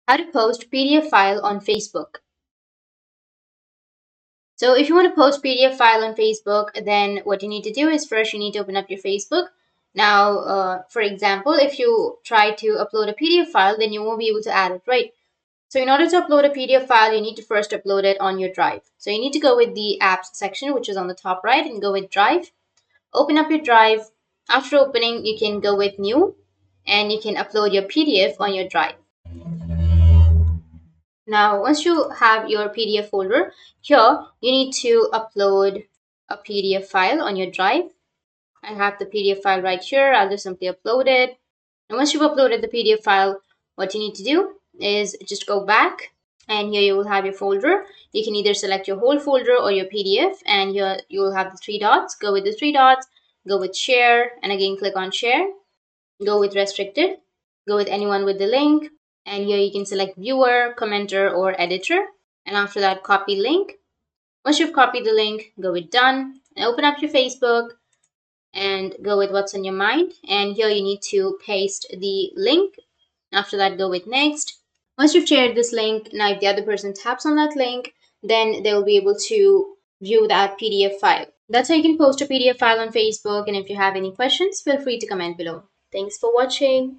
How to post PDF file on Facebook. So if you want to post PDF file on Facebook, then what you need to do is first you need to open up your Facebook. Now, for example, if you try to upload a PDF file, then you won't be able to add it, right? So in order to upload a PDF file, you need to first upload it on your Drive. So you need to go with the apps section, which is on the top right, and go with Drive. Open up your Drive. After opening, you can go with New, and you can upload your PDF on your Drive. Now, once you have your PDF folder, here you need to upload a PDF file on your Drive. I have the PDF file right here. I'll just simply upload it. And once you've uploaded the PDF file, what you need to do is just go back, and here you will have your folder. You can either select your whole folder or your PDF, and here you will have the three dots. Go with the three dots, go with share, and again click on share. Go with restricted, go with anyone with the link, and here you can select viewer, commenter, or editor. And after that, copy link. Once you've copied the link, go with done and open up your Facebook and go with what's on your mind. And here you need to paste the link. After that, go with next. Once you've shared this link, now if the other person taps on that link, then they will be able to view that PDF file. That's how you can post a PDF file on Facebook. And if you have any questions, feel free to comment below. Thanks for watching.